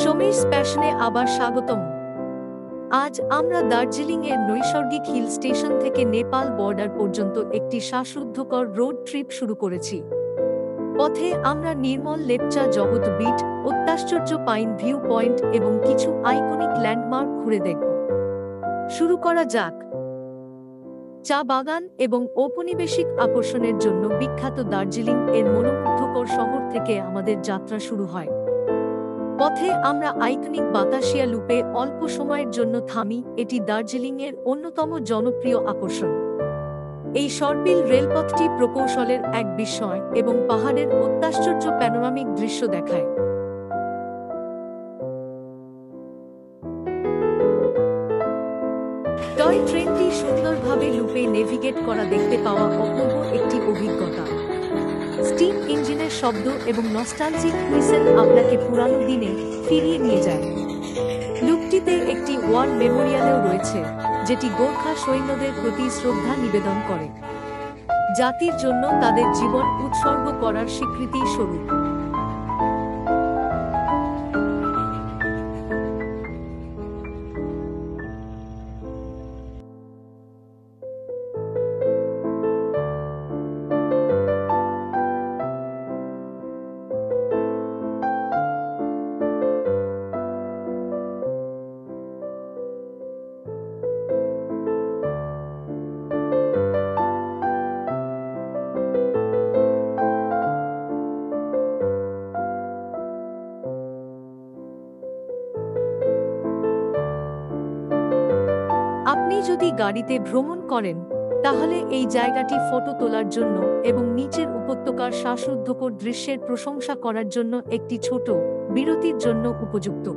সমীরস প্যাশনে আবার স্বাগতম। আজ আমরা দার্জিলিংয়ের নৈসর্গিক হিল স্টেশন থেকে নেপাল বর্ডার পর্যন্ত একটি শ্বাসরুদ্ধকর রোড ট্রিপ শুরু করেছি। পথে আমরা নির্মল লেপচা জগৎ বিট, অত্যাশ্চর্য পাইন ভিউ পয়েন্ট এবং কিছু আইকনিক ল্যান্ডমার্ক ঘুরে দেখব। শুরু করা যাক। চা বাগান এবং ঔপনিবেশিক আকর্ষণের জন্য বিখ্যাত দার্জিলিং এর মনোমুগ্ধকর শহর থেকে আমাদের যাত্রা শুরু হয়। পথে আমরা আইকনিক বাতাসিয়া লুপে অল্প সময়ের জন্য থামি, এটি দার্জিলিংয়ের অন্যতম জনপ্রিয় আকর্ষণ। এই সর্পিল রেলপথটি প্রকৌশলের এক বিস্ময় এবং পাহাড়ের অত্যাশ্চর্য প্যানোরামিক দৃশ্য দেখায়। টয় ট্রেনটি সুন্দরভাবে লুপে নেভিগেট করা দেখতে পাওয়া অপূর্ব একটি অভিজ্ঞতা। স্টিম ইঞ্জিনের শব্দ এবং নস্টালজিক হুইসেল আপনাকে পুরানো দিনে ফিরিয়ে নিয়ে যায়। লুপটিতে একটি ওয়ার মেমোরিয়ালও রয়েছে, যেটি গোর্খা সৈন্যদের প্রতি শ্রদ্ধা নিবেদন করে, জাতির জন্য তাদের জীবন উৎসর্গ করার স্বীকৃতি স্বরূপ। আপনি যদি গাড়িতে ভ্রমণ করেন, তাহলে এই জায়গাটি ফটো তোলার জন্য এবং নিচের উপত্যকার শ্বাসরুদ্ধকর দৃশ্যের প্রশংসা করার জন্য একটি ছোট বিরতির জন্য উপযুক্ত।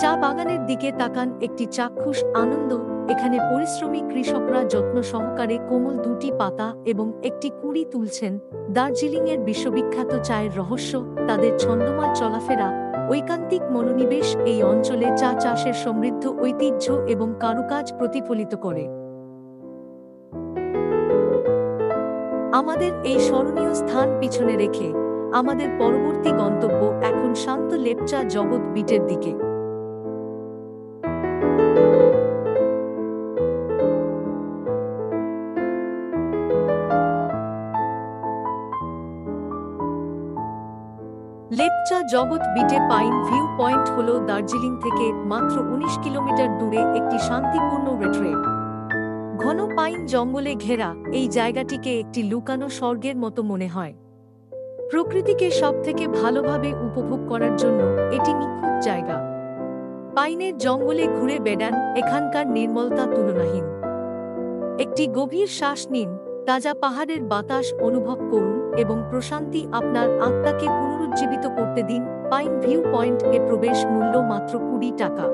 চা বাগানের দিকে তাকান, একটি চাক্ষুষ আনন্দ। এখানে পরিশ্রমী কৃষকরা যত্ন সহকারে কোমল দুটি পাতা এবং একটি কুঁড়ি তুলছেন। দার্জিলিংয়ের বিশ্ববিখ্যাত চায়ের রহস্য তাদের ছন্দময় চলাফেরা, ঐকান্তিক মনোনিবেশ এই অঞ্চলে চা চাষের সমৃদ্ধ ঐতিহ্য এবং কারুকাজ প্রতিফলিত করে। আমাদের এই স্মরণীয় স্থান পিছনে রেখে আমাদের পরবর্তী গন্তব্য এখন শান্ত লেপচা জগৎ বিটের দিকে। লেপচা জগৎ বিটে পাইন ভিউ পয়েন্ট হল দার্জিলিং থেকে মাত্র ১৯ কিলোমিটার দূরে একটি শান্তিপূর্ণ রিট্রিট। ঘন পাইন জঙ্গলে ঘেরা এই জায়গাটিকে একটি লুকানো স্বর্গের মতো মনে হয়। প্রকৃতিকে সবথেকে ভালোভাবে উপভোগ করার জন্য এটি নিখুঁত জায়গা। পাইনের জঙ্গলে ঘুরে বেড়ান, এখানকার নির্মলতা তুলনাহীন। একটি গভীর শ্বাস নিন, তাজা পাহাড়ের বাতাস অনুভব করুন এবং প্রশান্তি আপনার আত্মাকে পুনরুজ্জীবিত করতে দিন। পাইন ভিউ পয়েন্ট এ প্রবেশ মূল্য মাত্র ২০ টাকা।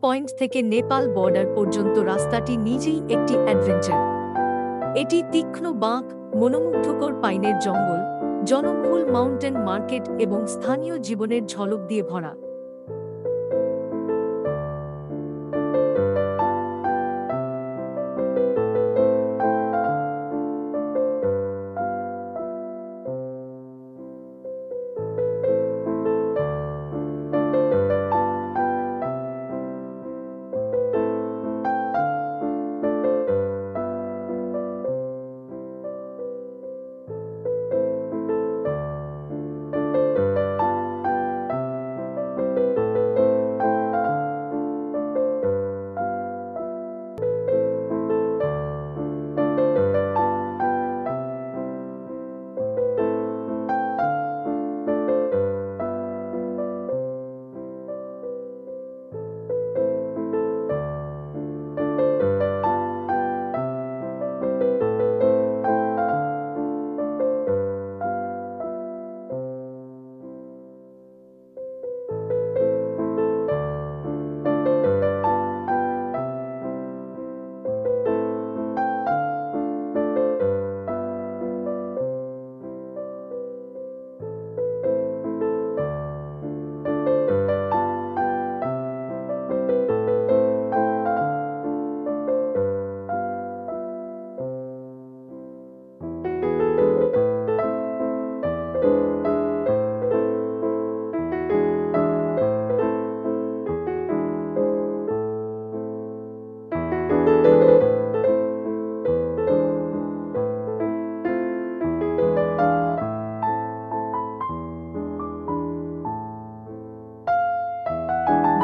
পয়েন্ট থেকে নেপাল বর্ডার পর্যন্ত রাস্তাটি নিজেই একটি অ্যাডভেঞ্চার। এটি তীক্ষ্ণ বাঁক, মনোমুগ্ধকর পাইনের জঙ্গল, জনবহুল মাউন্টেন মার্কেট এবং স্থানীয় জীবনের ঝলক দিয়ে ভরা।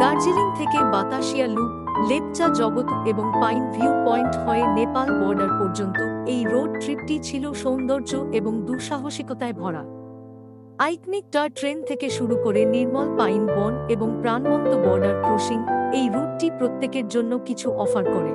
দার্জিলিং থেকে বাতাসিয়া লুপ, লেপচা জগৎ এবং পাইন ভিউ পয়েন্ট হয়ে নেপাল বর্ডার পর্যন্ত এই রোড ট্রিপটি ছিল সৌন্দর্য এবং দুঃসাহসিকতায় ভরা। আইকনিক টয় ট্রেন থেকে শুরু করে নির্মল পাইন বন এবং প্রাণবন্ত বর্ডার ক্রসিং, এই রুটটি প্রত্যেকের জন্য কিছু অফার করে।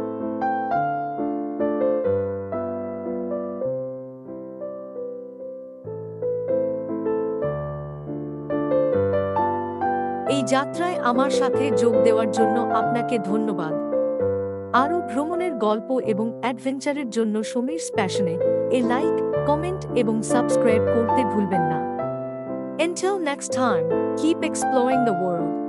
এই যাত্রায় আমার সাথে যোগ দেওয়ার জন্য আপনাকে ধন্যবাদ। আরও ভ্রমণের গল্প এবং অ্যাডভেঞ্চারের জন্য সমীরস প্যাশনে লাইক, কমেন্ট এবং সাবস্ক্রাইব করতে ভুলবেন না। Until next time, keep exploring the world.